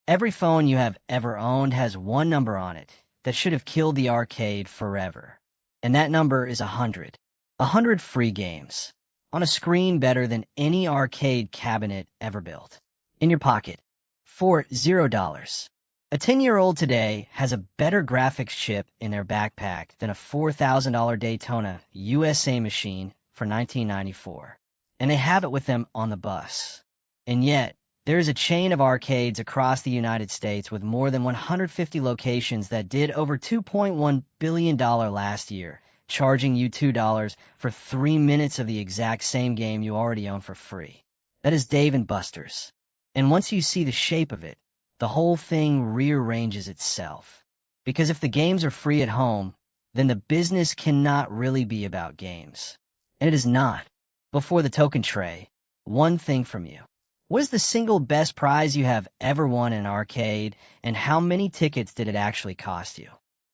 Every phone you have ever owned has one number on it that should have killed the arcade forever. And that number is 100. 100 free games. On a screen better than any arcade cabinet ever built. In your pocket. For $0. A 10-year-old today has a better graphics chip in their backpack than a $4,000 Daytona USA machine for 1994. And they have it with them on the bus. And yet, there is a chain of arcades across the United States with more than 150 locations that did over $2.1 billion last year, charging you $2 for 3 minutes of the exact same game you already own for free. That is Dave & Buster's. And once you see the shape of it, the whole thing rearranges itself. Because if the games are free at home, then the business cannot really be about games. And it is not. Before the token tray, one thing from you. What is the single best prize you have ever won in an arcade, and how many tickets did it actually cost you?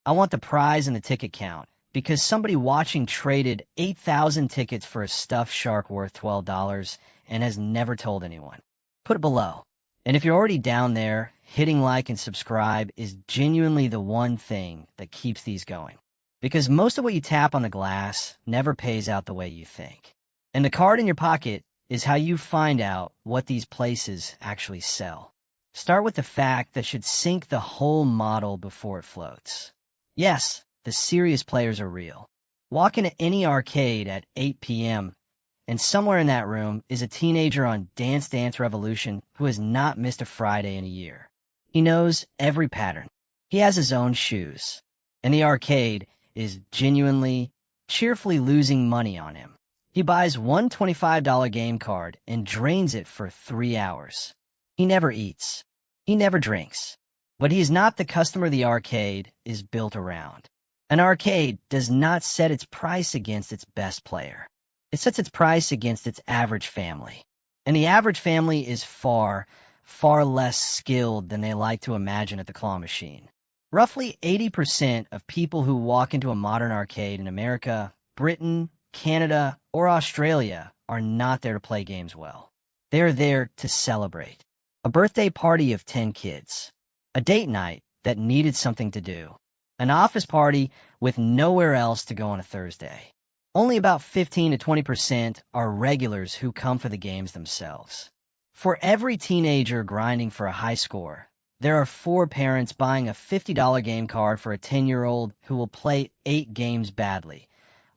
I want the prize and the ticket count, because somebody watching traded 8,000 tickets for a stuffed shark worth $12 and has never told anyone. Put it below. And if you're already down there, hitting like and subscribe is genuinely the one thing that keeps these going. Because most of what you tap on the glass never pays out the way you think. And the card in your pocket is how you find out what these places actually sell. Start with the fact that should sink the whole model before it floats. Yes, the serious players are real. Walk into any arcade at 8 p.m., and somewhere in that room is a teenager on Dance Dance Revolution who has not missed a Friday in a year. He knows every pattern. He has his own shoes. And the arcade is genuinely, cheerfully losing money on him. He buys one $25 game card and drains it for 3 hours. He never eats. He never drinks. But he is not the customer the arcade is built around. An arcade does not set its price against its best player. It sets its price against its average family. And the average family is far, far less skilled than they like to imagine at the claw machine. Roughly 80% of people who walk into a modern arcade in America, Britain, Canada, or Australia are not there to play games well. They are there to celebrate. A birthday party of 10 kids. A date night that needed something to do. An office party with nowhere else to go on a Thursday. Only about 15 to 20% are regulars who come for the games themselves. For every teenager grinding for a high score, there are 4 parents buying a $50 game card for a 10-year-old who will play 8 games badly,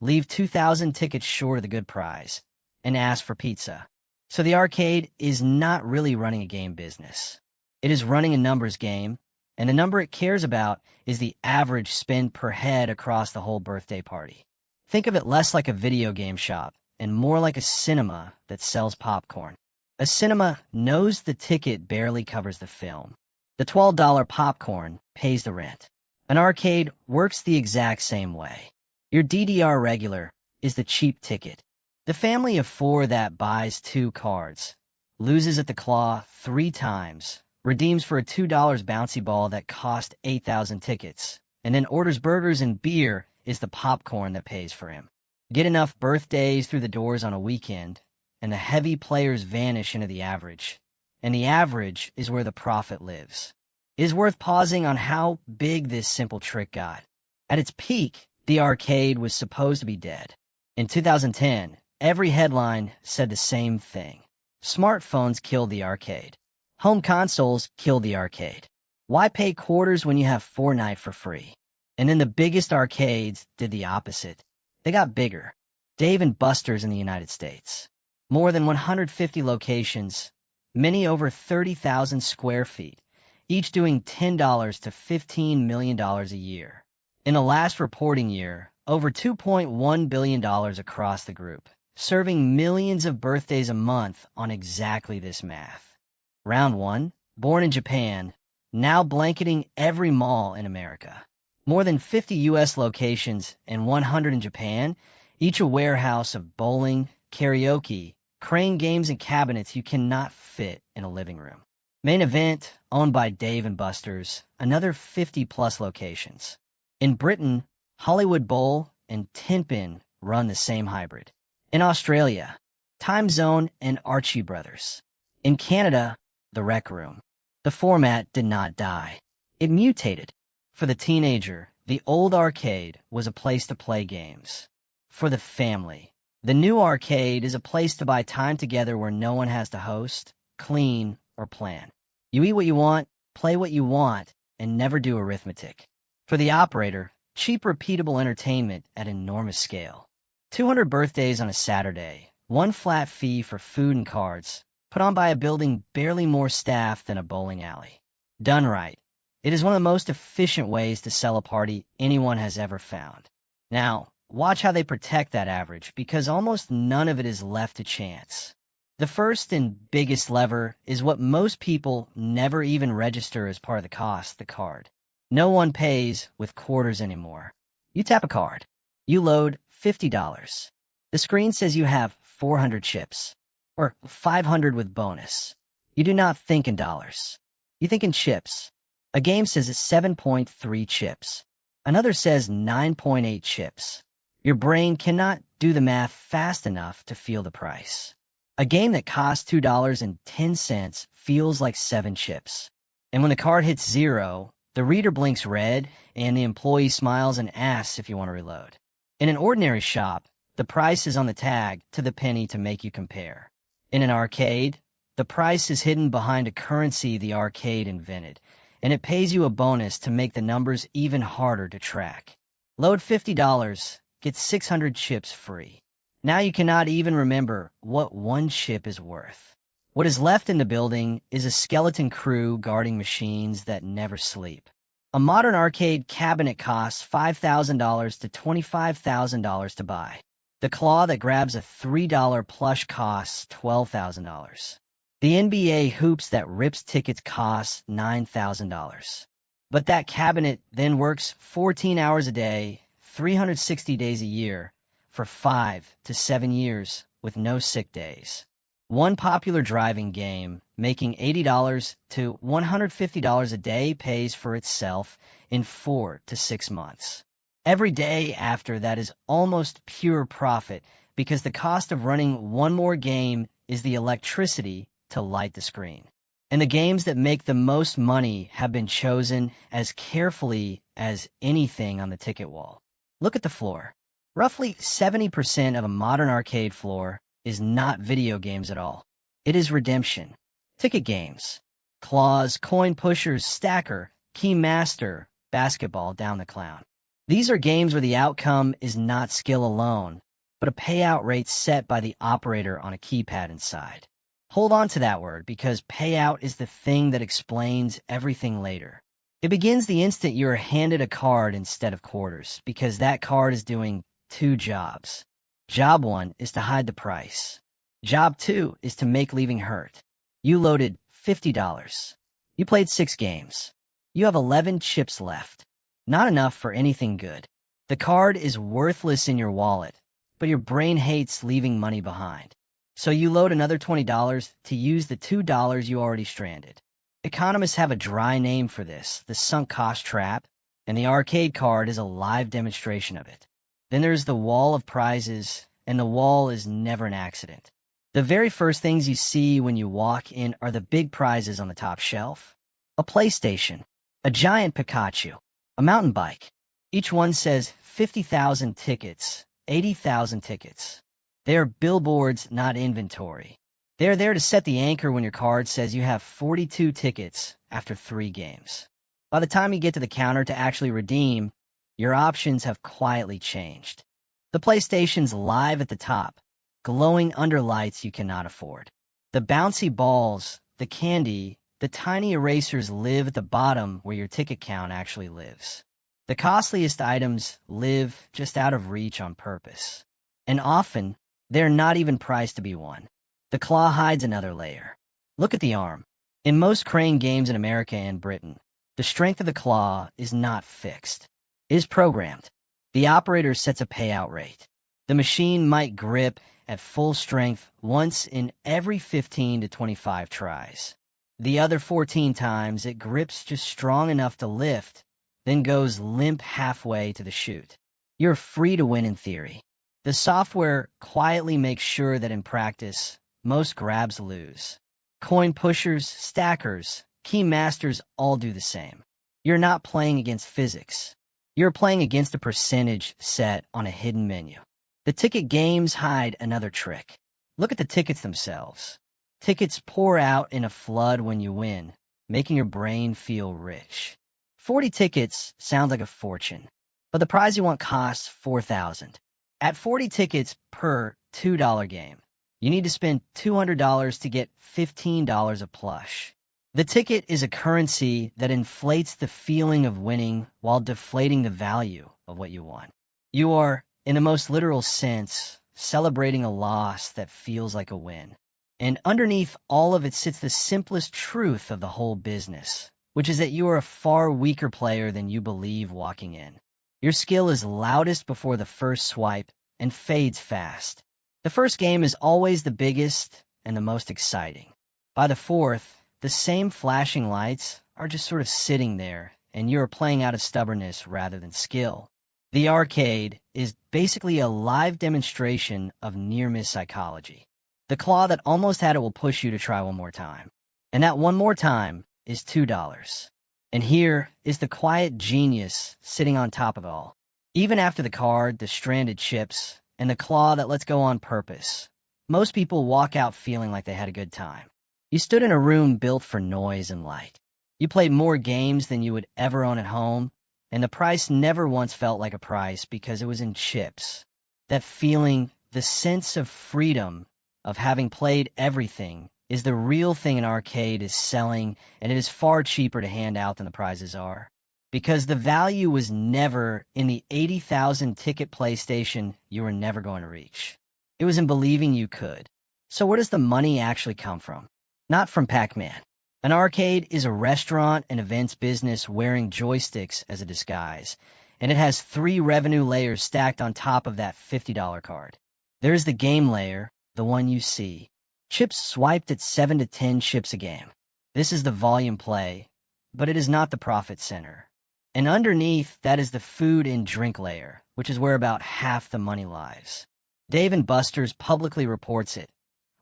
leave 2,000 tickets short of the good prize, and ask for pizza. So the arcade is not really running a game business. It is running a numbers game, and the number it cares about is the average spend per head across the whole birthday party. Think of it less like a video game shop and more like a cinema that sells popcorn. A cinema knows the ticket barely covers the film. The $12 popcorn pays the rent. An arcade works the exact same way. Your DDR regular is the cheap ticket. The family of 4 that buys 2 cards, loses at the claw 3 times, redeems for a $2 bouncy ball that cost 8,000 tickets, and then orders burgers and beer is the popcorn that pays for him. Get enough birthdays through the doors on a weekend, and the heavy players vanish into the average. And the average is where the profit lives. It is worth pausing on how big this simple trick got. At its peak, the arcade was supposed to be dead. In 2010, every headline said the same thing. Smartphones killed the arcade. Home consoles killed the arcade. Why pay quarters when you have Fortnite for free? And then the biggest arcades did the opposite. They got bigger. Dave & Buster's in the United States. More than 150 locations, many over 30,000 square feet, each doing $10 to $15 million a year. In the last reporting year, over $2.1 billion across the group, serving millions of birthdays a month on exactly this math. Round 1, born in Japan, now blanketing every mall in America. More than 50 U.S. locations and 100 in Japan, each a warehouse of bowling, karaoke, crane games, and cabinets you cannot fit in a living room. Main Event, owned by Dave & Buster's, another 50-plus locations. In Britain, Hollywood Bowl and Tinpin run the same hybrid. In Australia, Time Zone and Archie Brothers. In Canada, The Rec Room. The format did not die. It mutated. For the teenager, the old arcade was a place to play games. For the family, the new arcade is a place to buy time together where no one has to host, clean, or plan. You eat what you want, play what you want, and never do arithmetic. For the operator, cheap repeatable entertainment at enormous scale. 200 birthdays on a Saturday, one flat fee for food and cards, put on by a building barely more staff than a bowling alley. Done right, it is one of the most efficient ways to sell a party anyone has ever found. Now, watch how they protect that average, because almost none of it is left to chance. The first and biggest lever is what most people never even register as part of the cost, the card. No one pays with quarters anymore. You tap a card. You load $50. The screen says you have 400 chips, or 500 with bonus. You do not think in dollars. You think in chips. A game says it's 7.3 chips. Another says 9.8 chips. Your brain cannot do the math fast enough to feel the price. A game that costs $2.10 feels like 7 chips. And when the card hits 0, the reader blinks red, and the employee smiles and asks if you want to reload. In an ordinary shop, the price is on the tag to the penny to make you compare. In an arcade, the price is hidden behind a currency the arcade invented, and it pays you a bonus to make the numbers even harder to track. Load $50, get 600 chips free. Now you cannot even remember what one chip is worth. What is left in the building is a skeleton crew guarding machines that never sleep. A modern arcade cabinet costs $5,000 to $25,000 to buy. The claw that grabs a $3 plush costs $12,000. The NBA hoops that rips tickets costs $9,000. But that cabinet then works 14 hours a day, 360 days a year, for 5 to 7 years with no sick days. One popular driving game, making $80 to $150 a day, pays for itself in 4 to 6 months. Every day after that is almost pure profit, because the cost of running one more game is the electricity to light the screen. And the games that make the most money have been chosen as carefully as anything on the ticket wall. Look at the floor. Roughly 70% of a modern arcade floor is not video games at all. It is redemption. Ticket games. Claws, coin pushers, stacker, key master, basketball, down the clown. These are games where the outcome is not skill alone, but a payout rate set by the operator on a keypad inside. Hold on to that word, because payout is the thing that explains everything later. It begins the instant you are handed a card instead of quarters, because that card is doing 2 jobs. Job 1 is to hide the price. Job 2 is to make leaving hurt. You loaded $50. You played 6 games. You have 11 chips left. Not enough for anything good. The card is worthless in your wallet, but your brain hates leaving money behind. So you load another $20 to use the $2 you already stranded. Economists have a dry name for this, the sunk cost trap, and the arcade card is a live demonstration of it. Then there's the wall of prizes, and the wall is never an accident. The very first things you see when you walk in are the big prizes on the top shelf. A PlayStation, a giant Pikachu, a mountain bike. Each one says 50,000 tickets, 80,000 tickets. They are billboards, not inventory. They are there to set the anchor when your card says you have 42 tickets after 3 games. By the time you get to the counter to actually redeem, your options have quietly changed. The PlayStation's live at the top, glowing under lights you cannot afford. The bouncy balls, the candy, the tiny erasers live at the bottom where your ticket count actually lives. The costliest items live just out of reach on purpose. And often, they're not even priced to be won. The claw hides another layer. Look at the arm. In most crane games in America and Britain, the strength of the claw is not fixed. It is programmed. The operator sets a payout rate. The machine might grip at full strength once in every 15 to 25 tries. The other 14 times, it grips just strong enough to lift, then goes limp halfway to the chute. You're free to win in theory. The software quietly makes sure that in practice, most grabs lose. Coin pushers, stackers, Key masters all do the same. You're not playing against physics. You're playing against a percentage set on a hidden menu. The ticket games hide another trick. Look at the tickets themselves. Tickets pour out in a flood when you win, making your brain feel rich. 40 tickets sounds like a fortune, but the prize you want costs $4,000. At 40 tickets per $2 game, you need to spend $200 to get $15 of plush. The ticket is a currency that inflates the feeling of winning while deflating the value of what you won. You are, in the most literal sense, celebrating a loss that feels like a win. And underneath all of it sits the simplest truth of the whole business, which is that you are a far weaker player than you believe walking in. Your skill is loudest before the first swipe and fades fast. The first game is always the biggest and the most exciting. By the fourth, the same flashing lights are just sort of sitting there, and you are playing out of stubbornness rather than skill. The arcade is basically a live demonstration of near-miss psychology. The claw that almost had it will push you to try one more time. And that one more time is $2. And here is the quiet genius sitting on top of it all. Even after the card, the stranded chips, and the claw that lets go on purpose, most people walk out feeling like they had a good time. You stood in a room built for noise and light. You played more games than you would ever own at home, and the price never once felt like a price because it was in chips. That feeling, the sense of freedom of having played everything, is the real thing an arcade is selling, and it is far cheaper to hand out than the prizes are. Because the value was never in the 80,000 ticket PlayStation you were never going to reach. It was in believing you could. So where does the money actually come from? Not from Pac-Man. An arcade is a restaurant and events business wearing joysticks as a disguise, and it has 3 revenue layers stacked on top of that $50 card. There's the game layer, the one you see. Chips swiped at 7 to 10 chips a game. This is the volume play, but it is not the profit center. And underneath, that is the food and drink layer, which is where about half the money lies. Dave & Buster's publicly reports it.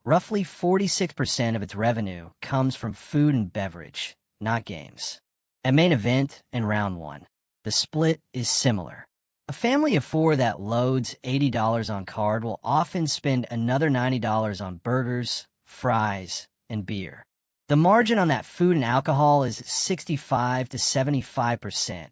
Roughly 46% of its revenue comes from food and beverage, not games. At main event and round 1, the split is similar. A family of 4 that loads $80 on card will often spend another $90 on burgers, fries, and beer. The margin on that food and alcohol is 65 to 75%,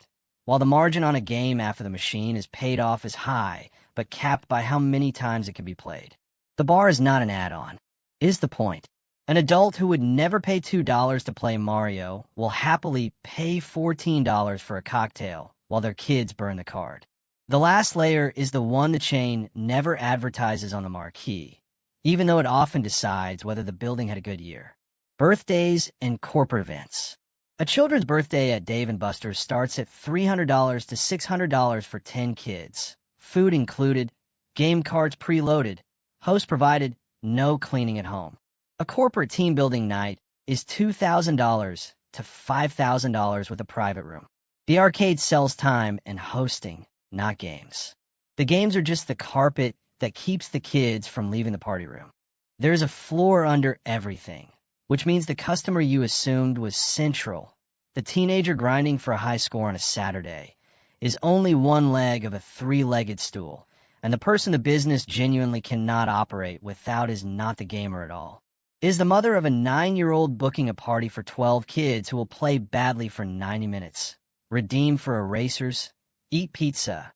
while the margin on a game after the machine is paid off as high, but capped by how many times it can be played. The bar is not an add-on. It is the point. An adult who would never pay $2 to play Mario will happily pay $14 for a cocktail while their kids burn the card. The last layer is the one the chain never advertises on the marquee, even though it often decides whether the building had a good year. Birthdays and corporate events. A children's birthday at Dave & Buster's starts at $300 to $600 for 10 kids. Food included, game cards preloaded, host provided, no cleaning at home. A corporate team building night is $2,000 to $5,000 with a private room. The arcade sells time and hosting, not games. The games are just the carpet that keeps the kids from leaving the party room. There's a floor under everything, which means the customer you assumed was central, the teenager grinding for a high score on a Saturday, is only one leg of a 3-legged stool, and the person the business genuinely cannot operate without is not the gamer at all. It is the mother of a 9-year-old booking a party for 12 kids who will play badly for 90 minutes, redeem for erasers, eat pizza,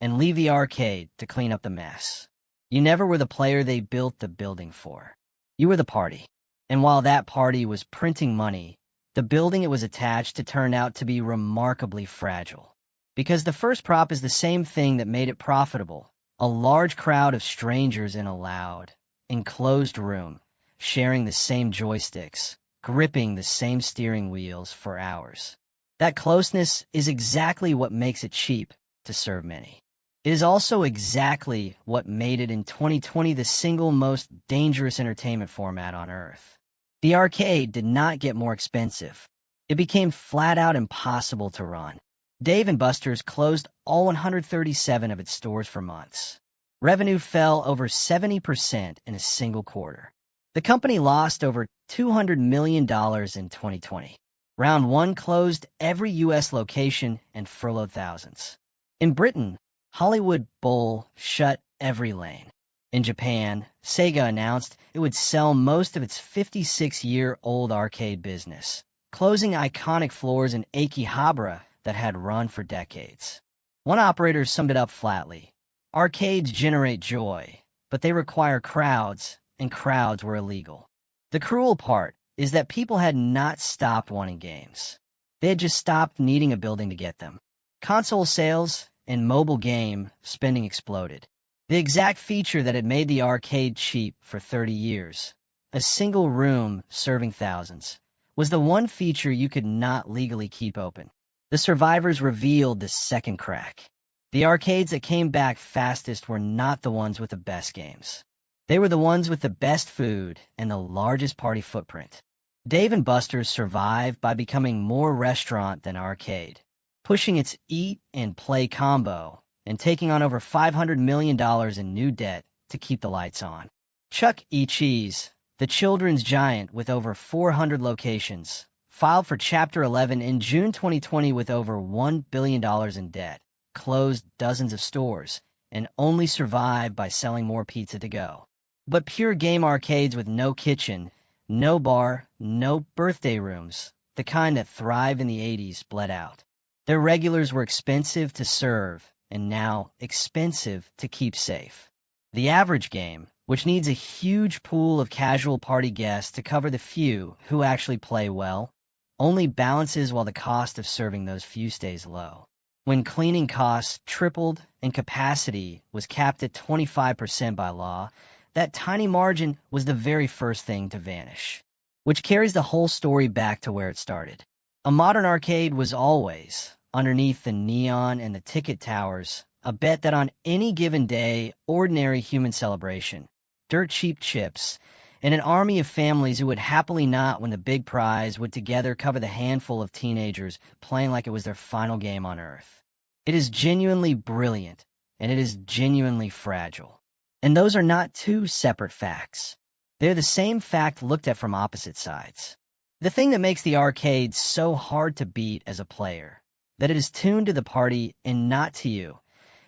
and leave the arcade to clean up the mess. You never were the player they built the building for. You were the party. And while that party was printing money, the building it was attached to turned out to be remarkably fragile. Because the first prop is the same thing that made it profitable. A large crowd of strangers in a loud, enclosed room, sharing the same joysticks, gripping the same steering wheels for hours. That closeness is exactly what makes it cheap to serve many. It is also exactly what made it in 2020 the single most dangerous entertainment format on Earth. The arcade did not get more expensive. It became flat out impossible to run. Dave & Buster's closed all 137 of its stores for months. Revenue fell over 70% in a single quarter. The company lost over $200 million in 2020. Round 1 closed every U.S. location and furloughed thousands. In Britain, Hollywood Bowl shut every lane. In Japan, Sega announced it would sell most of its 56-year-old arcade business, closing iconic floors in Akihabara that had run for decades. One operator summed it up flatly: arcades generate joy, but they require crowds, and crowds were illegal. The cruel part is that people had not stopped wanting games. They had just stopped needing a building to get them. Console sales and mobile game spending exploded. The exact feature that had made the arcade cheap for 30 years, a single room serving thousands, was the one feature you could not legally keep open. The survivors revealed the second crack. The arcades that came back fastest were not the ones with the best games. They were the ones with the best food and the largest party footprint. Dave & Buster's survived by becoming more restaurant than arcade, pushing its eat and play combo and taking on over $500 million in new debt to keep the lights on. Chuck E. Cheese, the children's giant with over 400 locations, filed for Chapter 11 in June 2020 with over $1 billion in debt, closed dozens of stores, and only survived by selling more pizza to go. But pure game arcades with no kitchen, no bar, no birthday rooms, the kind that thrived in the 80s, bled out. Their regulars were expensive to serve, and now expensive to keep safe. The average game, which needs a huge pool of casual party guests to cover the few who actually play well, only balances while the cost of serving those few stays low. When cleaning costs tripled and capacity was capped at 25% by law, that tiny margin was the very first thing to vanish. Which carries the whole story back to where it started. A modern arcade was always, underneath the neon and the ticket towers, a bet that on any given day, ordinary human celebration, dirt cheap chips, and an army of families who would happily not win the big prize would together cover the handful of teenagers playing like it was their final game on Earth. It is genuinely brilliant, and it is genuinely fragile. And those are not two separate facts. They're the same fact looked at from opposite sides. The thing that makes the arcade so hard to beat as a player, that it is tuned to the party and not to you,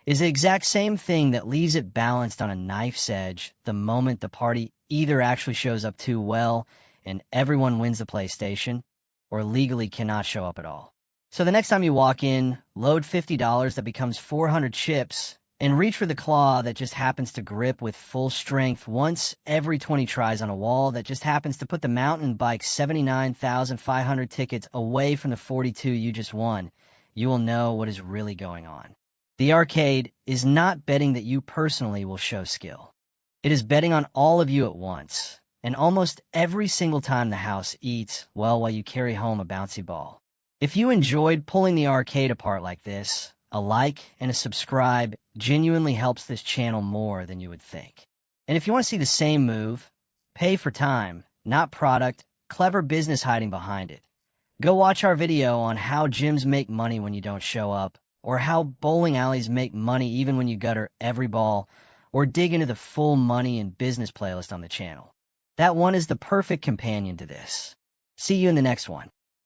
is the exact same thing that leaves it balanced on a knife's edge the moment the party either actually shows up too well and everyone wins the PlayStation, or legally cannot show up at all. So the next time you walk in, load $50 that becomes 400 chips, and reach for the claw that just happens to grip with full strength once every 20 tries on a wall that just happens to put the mountain bike 79,500 tickets away from the 42 you just won, you will know what is really going on. The arcade is not betting that you personally will show skill. It is betting on all of you at once, and almost every single time the house eats, well, while you carry home a bouncy ball. If you enjoyed pulling the arcade apart like this, a like and a subscribe genuinely helps this channel more than you would think. And if you want to see the same move, pay for time, not product, clever business hiding behind it, go watch our video on how gyms make money when you don't show up, or how bowling alleys make money even when you gutter every ball, or dig into the full money and business playlist on the channel. That one is the perfect companion to this. See you in the next one.